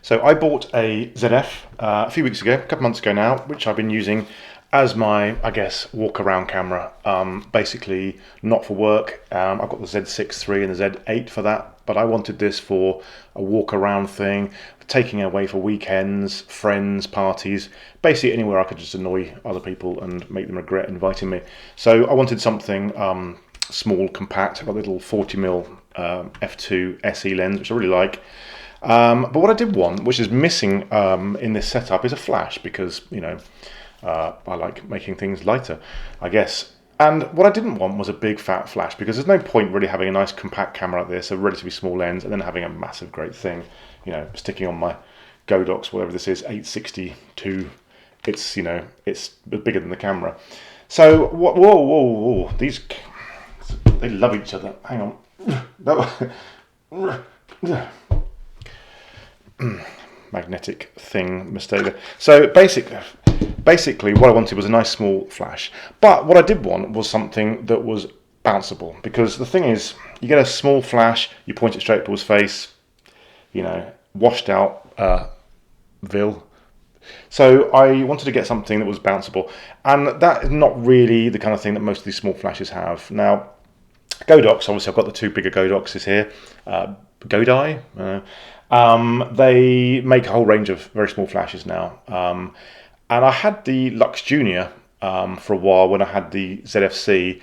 So I bought a ZF a few weeks ago, a couple months ago now, which I've been using as my, I guess, walk around camera. Basically not for work. I've got the Z6 III and the Z8 for that, but I wanted this for a walk around thing, taking it away for weekends, friends, parties, basically anywhere I could just annoy other people and make them regret inviting me. So I wanted something small, compact. I've got a little 40mm f2 SE lens, which I really like. But what I did want, which is missing in this setup, is a flash, because, you know, I like making things lighter, I guess. And what I didn't want was a big fat flash, because there's no point really having a nice compact camera like this, a relatively small lens, and then having a massive great thing, you know, sticking on my Godox, whatever this is, 862. It's, you know, it's bigger than the camera. So, whoa, these, they love each other. Hang on. Magnetic thing mistake there. So basically what I wanted was a nice small flash, but what I did want was something that was bounceable, because the thing is, you get a small flash, you point it straight at people's face, you know, washed out Vil. So I wanted to get something that was bounceable, and that is not really the kind of thing that most of these small flashes have. Now, Godox, obviously I've got the two bigger Godoxes here, Godai. They make a whole range of very small flashes now. And I had the Lux Junior for a while when I had the ZFC,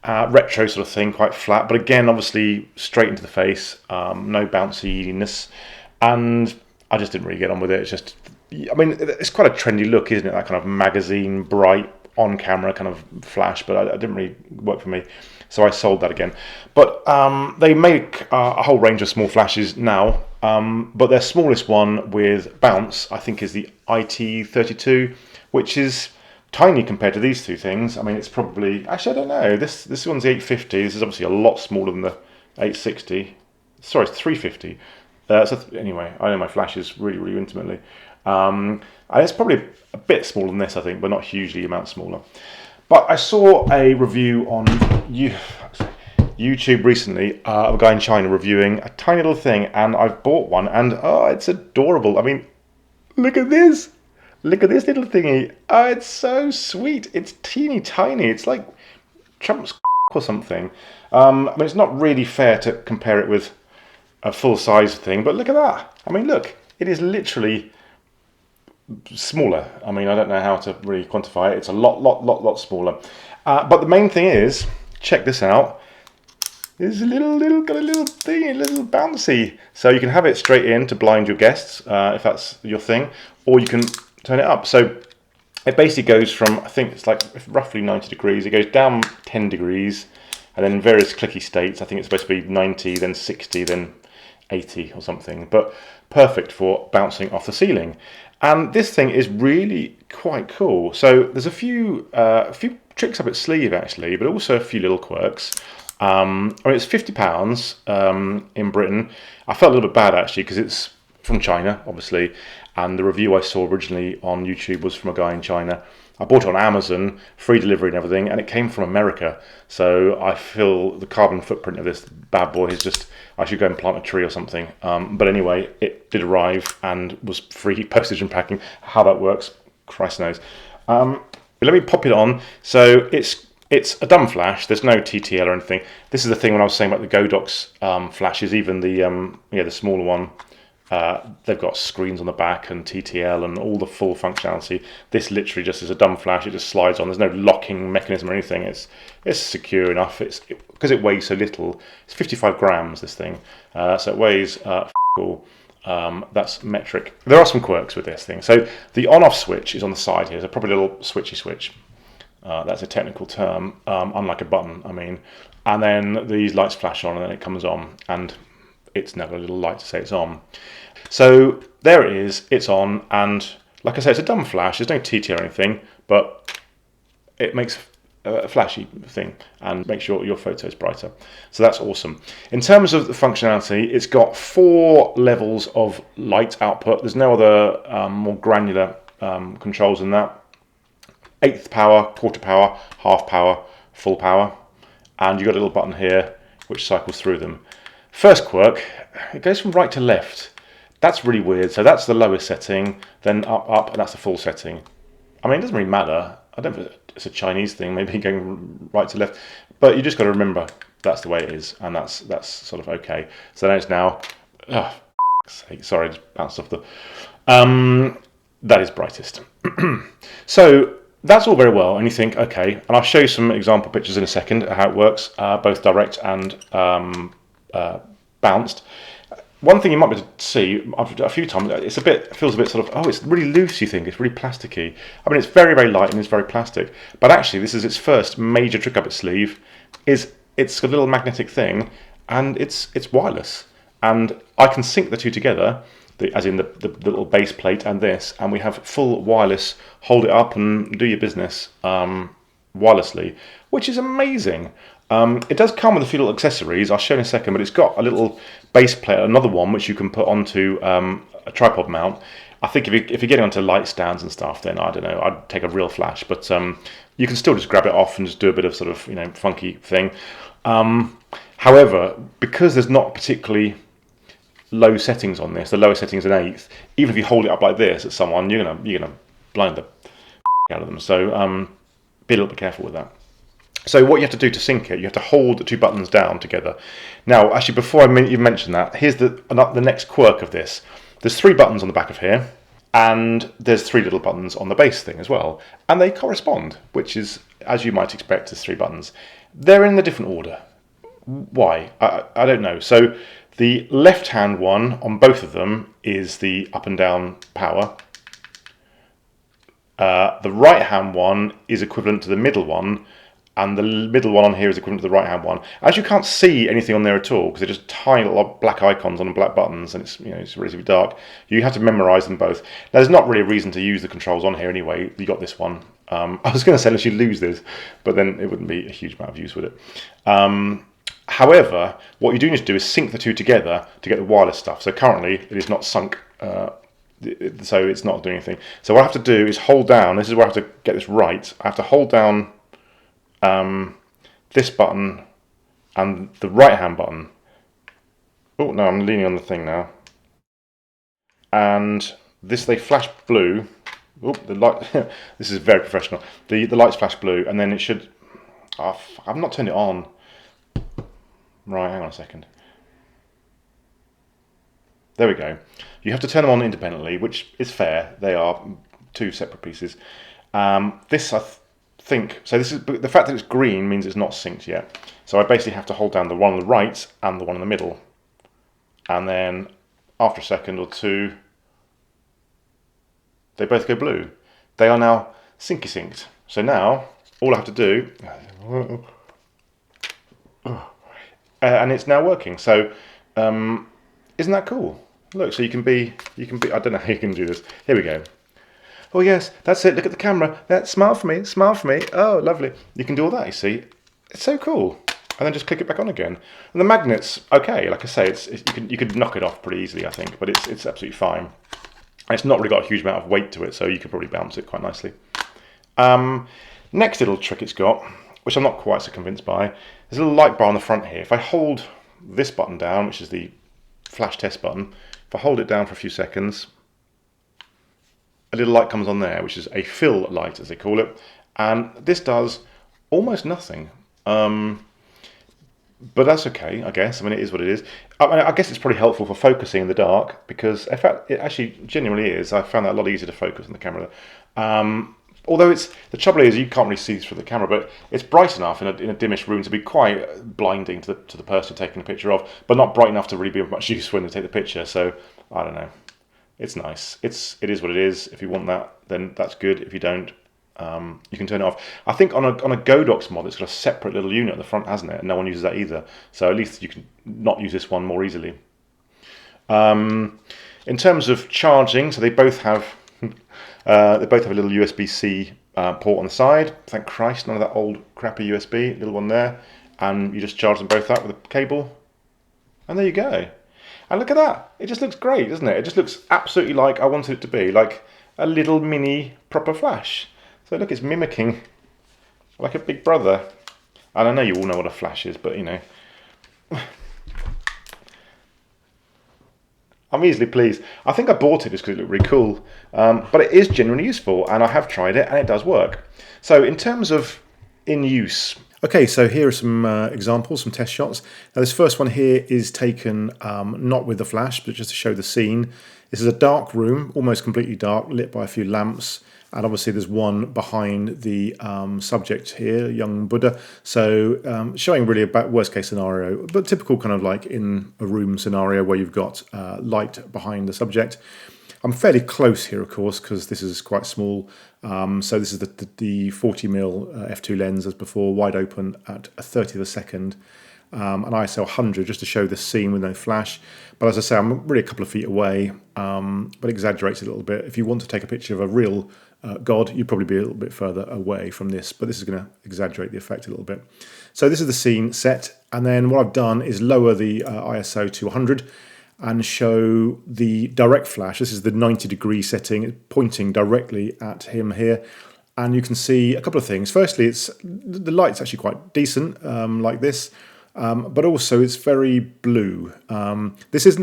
retro sort of thing, quite flat, but again, obviously straight into the face, no bounciness, and I just didn't really get on with it. It's just, I mean, it's quite a trendy look, isn't it? That kind of magazine, bright, on camera kind of flash, but it didn't really work for me. So I sold that again. But they make a whole range of small flashes now, but their smallest one with bounce, I think, is the IT32, which is tiny compared to these two things. I mean, it's probably, actually, I don't know. This one's the 850. This is obviously a lot smaller than the 860. Sorry, it's 350. Anyway, I know my flashes really, really intimately. And it's probably a bit smaller than this, I think, but not hugely amount smaller. But I saw a review on YouTube recently of a guy in China reviewing a tiny little thing, and I've bought one, and oh, it's adorable. I mean, look at this. Look at this little thingy. Oh, it's so sweet. It's teeny tiny. It's like Trump's or something. I mean, it's not really fair to compare it with a full-size thing, but look at that. I mean, look. It is literally smaller. I mean, I don't know how to really quantify it. It's a lot smaller. But the main thing is, check this out. There's got a little thing, a little bouncy. So you can have it straight in to blind your guests, if that's your thing, or you can turn it up. So it basically goes from, I think it's like roughly 90 degrees. It goes down 10 degrees, and then various clicky states. I think it's supposed to be 90, then 60, then 80 or something. But perfect for bouncing off the ceiling. And this thing is really quite cool. So there's a few tricks up its sleeve, actually, but also a few little quirks. I mean, it's £50 in Britain. I felt a little bit bad, actually, because it's from China, obviously, and the review I saw originally on YouTube was from a guy in China. I bought it on Amazon, free delivery and everything, and it came from America. So I feel the carbon footprint of this bad boy is just, I should go and plant a tree or something. But anyway, it did arrive and was free postage and packing. How that works, Christ knows. But let me pop it on. So it's a dumb flash. There's no TTL or anything. This is the thing when I was saying about the Godox flashes, even the smaller one. They've got screens on the back and TTL and all the full functionality. This literally just is a dumb flash. It just slides on. There's no locking mechanism or anything. It's secure enough. Because it weighs so little. It's 55 grams, this thing. So it weighs all. That's metric. There are some quirks with this thing. So the on-off switch is on the side here. It's a proper little switchy switch. That's a technical term, unlike a button, I mean. And then these lights flash on and then it comes on. And it's now got a little light to say it's on. So there it is, it's on, and like I say, it's a dumb flash. There's no TT or anything, but it makes a flashy thing and makes your photos brighter. So that's awesome. In terms of the functionality, it's got 4 levels of light output. There's no other more granular controls than that. 1/8 power, 1/4 power, half power, full power, and you've got a little button here which cycles through them. First quirk, it goes from right to left. That's really weird. So that's the lowest setting, then up, and that's the full setting. I mean, it doesn't really matter. I don't think it's a Chinese thing, maybe going right to left, but you just got to remember that's the way it is, and that's sort of okay. So then it's now, sorry, I just bounced off the, that is brightest. So that's all very well, and you think, okay, and I'll show you some example pictures in a second of how it works, both direct and bounced. One thing you might be able to see a few times, it feels a bit sort of, oh, it's really loose, you think, it's really plasticky. I mean, it's very, very light and it's very plastic. But actually, this is its first major trick up its sleeve, it's a little magnetic thing, and it's wireless. And I can sync the two together, as in the little base plate and this, and we have full wireless, hold it up and do your business wirelessly, which is amazing. It does come with a few little accessories, I'll show in a second, but it's got a little base plate, another one which you can put onto a tripod mount. I think if you're getting onto light stands and stuff, then I don't know, I'd take a real flash, but you can still just grab it off and just do a bit of sort of, you know, funky thing. However, because there's not particularly low settings on this, the lowest setting is an 1/8, even if you hold it up like this at someone, you're gonna blind the out of them. So be a little bit careful with that. So what you have to do to sync it, you have to hold the two buttons down together. Now, actually, before I even mention that, here's the next quirk of this. There's 3 buttons on the back of here, and there's 3 little buttons on the base thing as well, and they correspond, which is, as you might expect, as 3 buttons. They're in a different order. Why? I don't know. So the left-hand one on both of them is the up and down power. The right-hand one is equivalent to the middle one, and the middle one on here is equivalent to the right-hand one. As you can't see anything on there at all, because they're just tiny little black icons on black buttons, and it's relatively dark, you have to memorize them both. Now, there's not really a reason to use the controls on here anyway. You got this one. I was going to say unless you lose this, but then it wouldn't be a huge amount of use, would it? However, what you do need to do is sync the two together to get the wireless stuff. So currently, it is not sunk, so it's not doing anything. So what I have to do is hold down. This is where I have to get this right. I have to hold down this button and the right-hand button. Oh no, I'm leaning on the thing now. And this, they flash blue. Oh, the light. This is very professional. The lights flash blue, and then it should. I've not turned it on. Right, hang on a second. There we go. You have to turn them on independently, which is fair. They are 2 separate pieces. This, I think, so this is the fact that it's green means it's not synced yet. So I basically have to hold down the one on the right and the one in the middle, and then after a second or 2, they both go blue. They are now synced. So now all I have to do, and it's now working. So isn't that cool? Look, so you can be. I don't know how you can do this. Here we go. Oh yes, that's it. Look at the camera. Smile for me. Smile for me. Oh, lovely. You can do all that. You see, it's so cool. And then just click it back on again. And the magnets, okay. Like I say, you could knock it off pretty easily, I think. But it's absolutely fine. And it's not really got a huge amount of weight to it, so you could probably bounce it quite nicely. Next little trick it's got, which I'm not quite so convinced by, there's a little light bar on the front here. If I hold this button down, which is the flash test button, if I hold it down for a few seconds, a little light comes on there, which is a fill light, as they call it, and this does almost nothing. But that's okay, I guess. I mean, it is what it is. I guess it's probably helpful for focusing in the dark, because in fact, it actually genuinely is. I found that a lot easier to focus on the camera. Although the trouble is you can't really see through the camera, but it's bright enough in a dimmish room to be quite blinding to the person taking the picture of, but not bright enough to really be of much use when they take the picture. So I don't know. It's nice. It is what it is. If you want that, then that's good. If you don't, you can turn it off. I think on a Godox mod, it's got a separate little unit at the front, hasn't it? And no one uses that either. So at least you can not use this one more easily. In terms of charging, so they both have a little USB-C port on the side. Thank Christ, none of that old crappy USB. Little one there, and you just charge them both up with a cable, and there you go. And look at that. It just looks great, doesn't it? It just looks absolutely like I wanted it to be, like a little mini proper flash. So look, it's mimicking like a big brother. And I know you all know what a flash is, but you know. I'm easily pleased. I think I bought it just because it looked really cool, but it is genuinely useful, and I have tried it, and it does work. So in terms of in use. Okay, so here are some examples, some test shots. Now this first one here is taken not with the flash, but just to show the scene. This is a dark room, almost completely dark, lit by a few lamps. And obviously there's one behind the subject here, young Buddha. So showing really a worst case scenario, but typical kind of like in a room scenario where you've got light behind the subject. I'm fairly close here, of course, because this is quite small. So this is the 40mm f2 lens as before, wide open at a 30th of a second, an ISO 100 just to show the scene with no flash. But as I say, I'm really a couple of feet away, but exaggerates it a little bit. If you want to take a picture of a real god, you'd probably be a little bit further away from this, but this is going to exaggerate the effect a little bit. So this is the scene set, and then what I've done is lower the ISO to 100 and show the direct flash. This is the 90-degree setting, pointing directly at him here. And you can see a couple of things. Firstly, the light's actually quite decent, like this, but also it's very blue. This is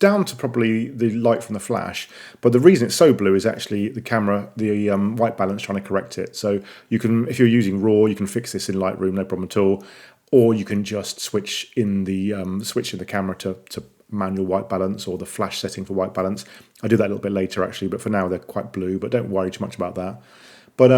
down to probably the light from the flash, but the reason it's so blue is actually the camera, the white balance trying to correct it. So you can, if you're using RAW, you can fix this in Lightroom, no problem at all. Or you can just switch in the camera to manual white balance or the flash setting for white balance. I do that a little bit later actually, but for now they're quite blue, but don't worry too much about that. But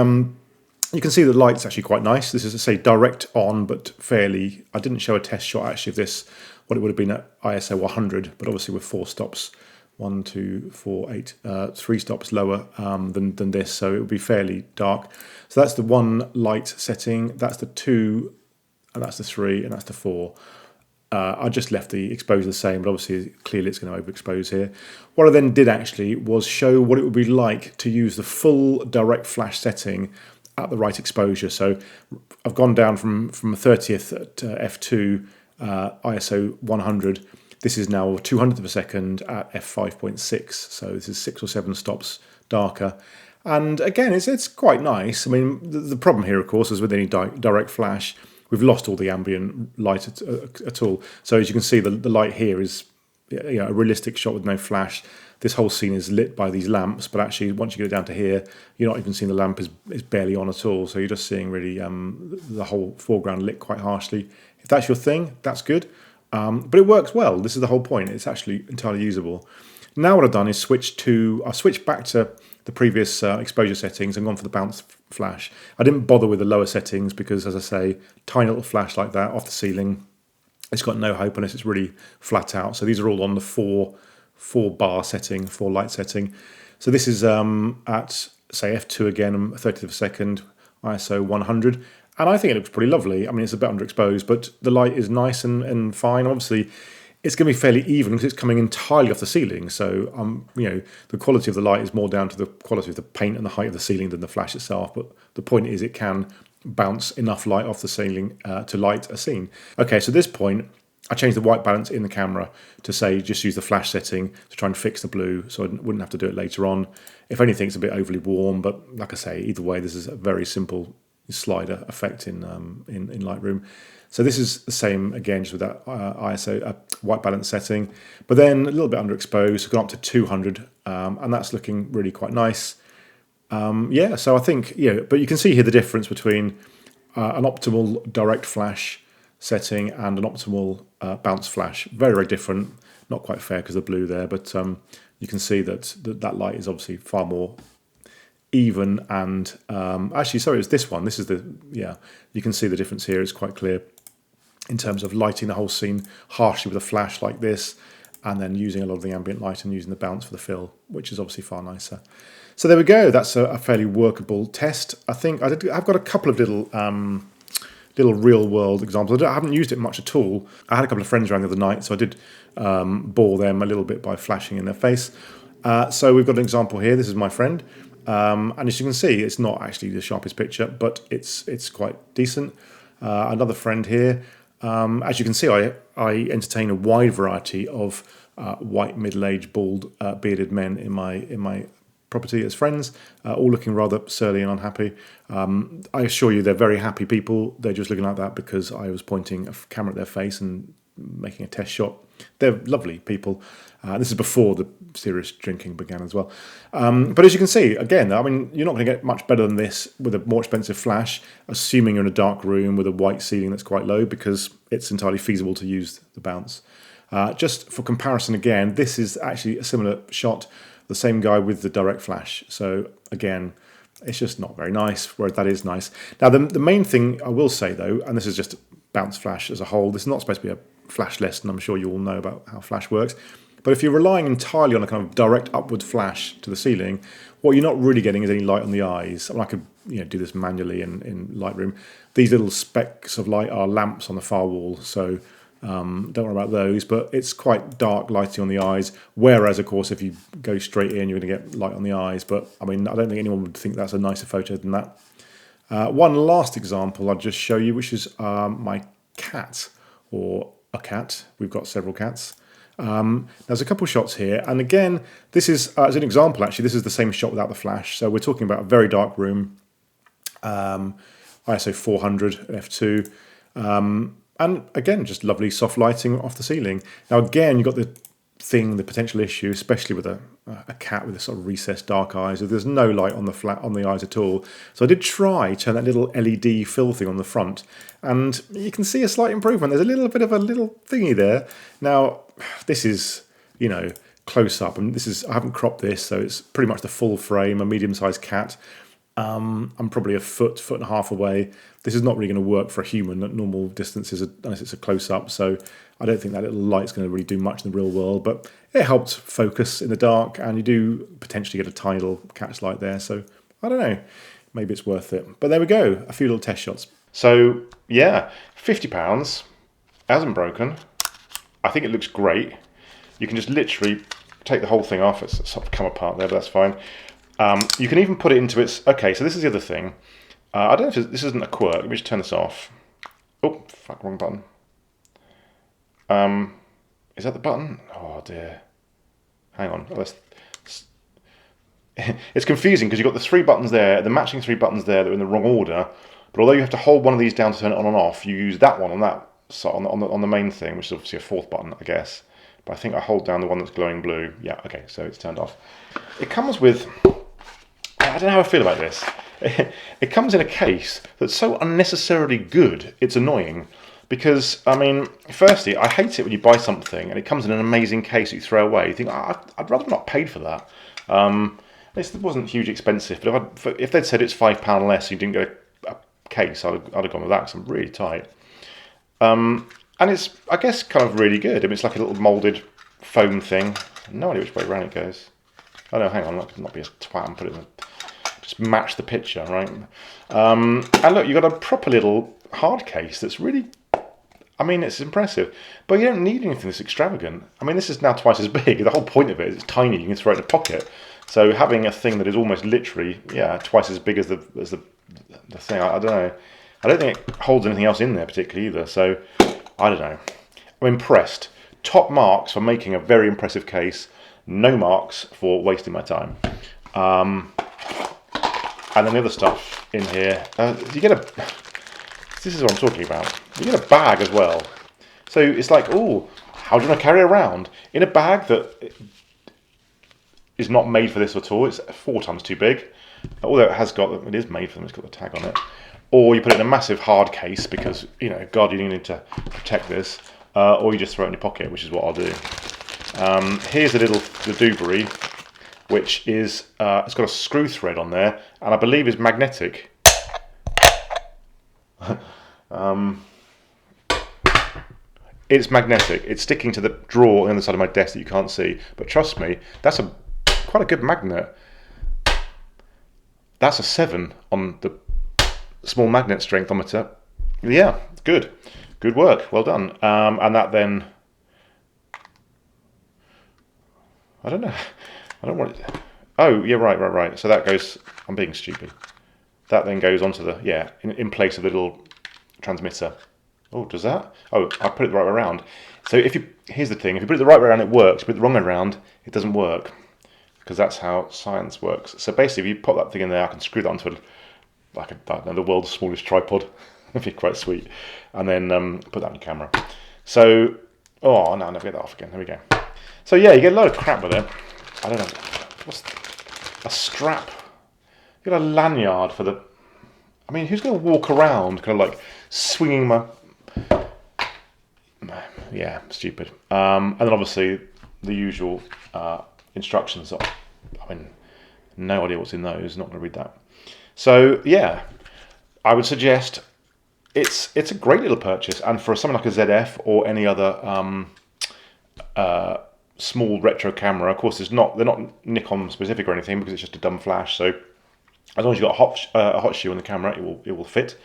you can see the light's actually quite nice. This is, to say, direct on, but fairly, I didn't show a test shot actually of this, what it would have been at ISO 100, but obviously with 4 stops, 1, 2, 4, 8, 3 stops lower than this, so it would be fairly dark. So that's the 1 light setting, that's the 2, and that's the 3, and that's the 4. I just left the exposure the same, but obviously clearly it's going to overexpose here. What I then did actually was show what it would be like to use the full direct flash setting at the right exposure. So I've gone down from a 30th at f2 ISO 100. This is now 200th of a second at f5.6. So this is 6 or 7 stops darker. And again, it's quite nice. I mean, the problem here, of course, is with any direct flash, we've lost all the ambient light at all. So as you can see, the light here is a realistic shot with no flash. This whole scene is lit by these lamps, but actually once you get it down to here, you're not even seeing the lamp is barely on at all. So you're just seeing really the whole foreground lit quite harshly. If that's your thing, that's good. But it works well. This is the whole point. It's actually entirely usable. Now what I've done is I've switched back to the previous exposure settings and gone for the bounce flash. I didn't bother with the lower settings because, as I say, tiny little flash like that off the ceiling, it's got no hope unless it's really flat out. So these are all on the 4 bar setting, 4 light setting. So this is at, say, f2 again, 30th of a second, ISO 100. And I think it looks pretty lovely. I mean, it's a bit underexposed, but the light is nice and fine. Obviously, it's going to be fairly even because it's coming entirely off the ceiling. So, the quality of the light is more down to the quality of the paint and the height of the ceiling than the flash itself. But the point is it can bounce enough light off the ceiling to light a scene. Okay, so at this point, I changed the white balance in the camera to say just use the flash setting to try and fix the blue so I wouldn't have to do it later on. If anything, it's a bit overly warm, but like I say, either way, this is a very simple slider effect in Lightroom. So this is the same again, just with that ISO white balance setting, but then a little bit underexposed, so gone up to 200, and that's looking really quite nice. So I think, but you can see here the difference between an optimal direct flash setting and an optimal bounce flash. Very, very different. Not quite fair because of the blue there, but you can see that light is obviously far more even. And actually, sorry, it's this one. This is you can see the difference here. It's quite clear in terms of lighting the whole scene harshly with a flash like this, and then using a lot of the ambient light and using the bounce for the fill, which is obviously far nicer. So there we go. That's a fairly workable test. I think I've got a couple of little real world examples. I haven't used it much at all. I had a couple of friends around the other night, so I did bore them a little bit by flashing in their face. So we've got an example here. This is my friend. And as you can see, it's not actually the sharpest picture, but it's quite decent. Another friend here. As you can see, I entertain a wide variety of white, middle-aged, bald, bearded men in my property as friends, all looking rather surly and unhappy. I assure you they're very happy people. They're just looking like that because I was pointing a camera at their face and making a test shot. They're lovely people. This is before the serious drinking began as well. But as you can see, again, I mean, you're not going to get much better than this with a more expensive flash, assuming you're in a dark room with a white ceiling that's quite low, because it's entirely feasible to use the bounce. Just for comparison again, this is actually a similar shot, the same guy with the direct flash. So again, it's just not very nice, whereas that is nice. Now, the main thing I will say though, and this is just bounce flash as a whole, this is not supposed to be a flash list, and I'm sure you all know about how flash works. But if you're relying entirely on a kind of direct upward flash to the ceiling, what you're not really getting is any light on the eyes. I mean, I could do this manually in Lightroom. These little specks of light are lamps on the far wall, so don't worry about those. But it's quite dark lighting on the eyes. Whereas, of course, if you go straight in, you're going to get light on the eyes. But I mean, I don't think anyone would think that's a nicer photo than that. One last example I'll just show you, which is my cat, or a cat. We've got several cats. There's a couple shots here, and again, this is as an example. Actually, this is the same shot without the flash. So we're talking about a very dark room, ISO 400 f2, and again, just lovely soft lighting off the ceiling. Now, again, you've got the potential issue, especially with a cat with a sort of recessed dark eyes. There's no light on the eyes at all. So I did try turn that little LED fill thing on the front, and you can see a slight improvement. There's a little bit of a little thingy there. Now, this is, close up, and I haven't cropped this, so it's pretty much the full frame, a medium-sized cat. I'm probably a foot and a half away. This is not really going to work for a human at normal distances unless it's a close-up, so I don't think that little light's going to really do much in the real world, but it helped focus in the dark, and you do potentially get a tiny little catch light there, so I don't know, maybe it's worth it. But there we go, a few little test shots. So yeah, £50, hasn't broken. I think it looks great. You can just literally take the whole thing off. It's sort of come apart there, but that's fine. You can even put it into its... Okay, so this is the other thing. I don't know if this isn't a quirk. Let me just turn this off. Oh, fuck, wrong button. Is that the button? Oh, dear. Hang on. Oh, it's confusing because you've got the three buttons there, the matching three buttons there that are in the wrong order. But although you have to hold one of these down to turn it on and off, you use that one on that, so on the main thing, which is obviously a fourth button, I guess. But I think I hold down the one that's glowing blue. Yeah, okay, so it's turned off. It comes with... I don't know how I feel about this. It comes in a case that's so unnecessarily good, it's annoying. Because, I mean, firstly, I hate it when you buy something and it comes in an amazing case that you throw away. You think, I'd rather not paid for that. This wasn't hugely expensive, but if they'd said it's £5 less and you didn't get a case, I'd have gone with that because I'm really tight. And it's, I guess, kind of really good. I mean, it's like a little moulded foam thing. No idea which way around it goes. Oh no, hang on, not be a twat and put it in just match the picture, right? And look, you've got a proper little hard case that's really, I mean, it's impressive. But you don't need anything that's extravagant. I mean, this is now twice as big. The whole point of it is it's tiny, you can throw it in a pocket. So having a thing that is almost literally, yeah, twice as big as the thing, I don't know. I don't think it holds anything else in there particularly either, so I don't know. I'm impressed. Top marks for making a very impressive case. No marks for wasting my time. And then the other stuff in here. You get this is what I'm talking about. You get a bag as well. So it's like, oh, how do you want to carry it around? In a bag that is not made for this at all. It's 4 times too big. Although it is made for them, it's got the tag on it. Or you put it in a massive hard case because, God, you need to protect this. Or you just throw it in your pocket, which is what I'll do. Here's the doobery, which is, it's got a screw thread on there, and I believe is magnetic. It's magnetic. It's sticking to the drawer on the other side of my desk that you can't see. But trust me, that's quite a good magnet. That's a 7 on the small magnet strengthometer. Yeah, good. Good work. Well done. And that then... I don't know. I don't want it... Oh, yeah, right. So that goes... I'm being stupid. That then goes onto the... Yeah, in place of the little transmitter. Oh, does that? Oh, I put it the right way around. So here's the thing. If you put it the right way around, it works. If you put it the wrong way around, it doesn't work. Because that's how science works. So basically, if you pop that thing in there, I can screw that onto the world's smallest tripod. That'd be quite sweet. And then put that on your camera. So Oh no, I'll never get that off again. There we go. So yeah, you get a lot of crap with it. I don't know. What's a strap? You got a lanyard for the. I mean, who's going to walk around kind of like swinging my. Yeah, stupid. And then obviously the usual instructions. I mean, no idea what's in those. Not going to read that. So yeah, I would suggest it's a great little purchase, and for something like a ZF or any other small retro camera, of course, they're not Nikon specific or anything because it's just a dumb flash. So as long as you've got a hot shoe on the camera, it will fit.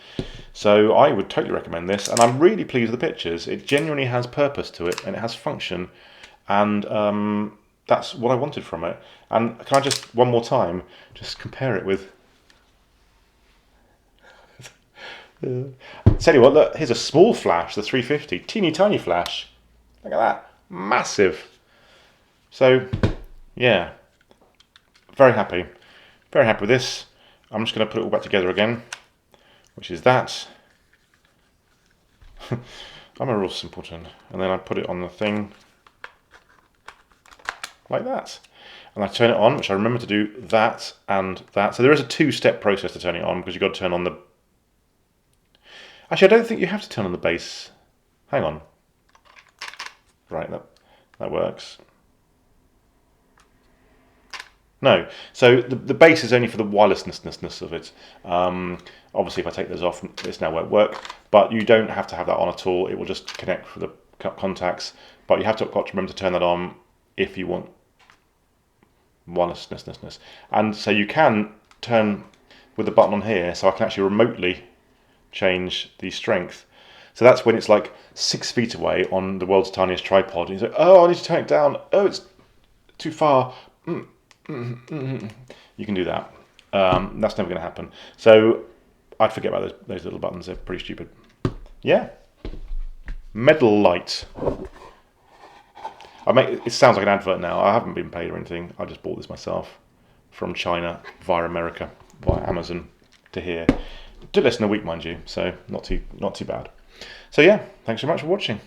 So I would totally recommend this, and I'm really pleased with the pictures. It genuinely has purpose to it, and it has function, and that's what I wanted from it. And can I just one more time just compare it with? Tell you what, look, here's a small flash, the 350, teeny tiny flash. Look at that, massive. So, yeah, very happy with this. I'm just going to put it all back together again, which is that. I'm a real simpleton. And then I put it on the thing like that. And I turn it on, which I remember to do that and that. So there is a two-step process to turn it on because you've got to turn on the... Actually, I don't think you have to turn on the base. Hang on. Right, that works. No, so the base is only for the wirelessness of it. Obviously, if I take those off, this now won't work. But you don't have to have that on at all. It will just connect for the contacts. But you have got to remember to turn that on if you want wirelessness. And so you can turn with the button on here, so I can actually remotely change the strength. So that's when it's like 6 feet away on the world's tiniest tripod. And he's like, oh, I need to turn it down. Oh, it's too far. You can do that. That's never going to happen. So I'd forget about those little buttons. They're pretty stupid. Yeah. MEDALight. It sounds like an advert now. I haven't been paid or anything. I just bought this myself from China via America, via Amazon to here. Did less than a week, mind you. So not too bad. So yeah, thanks so much for watching.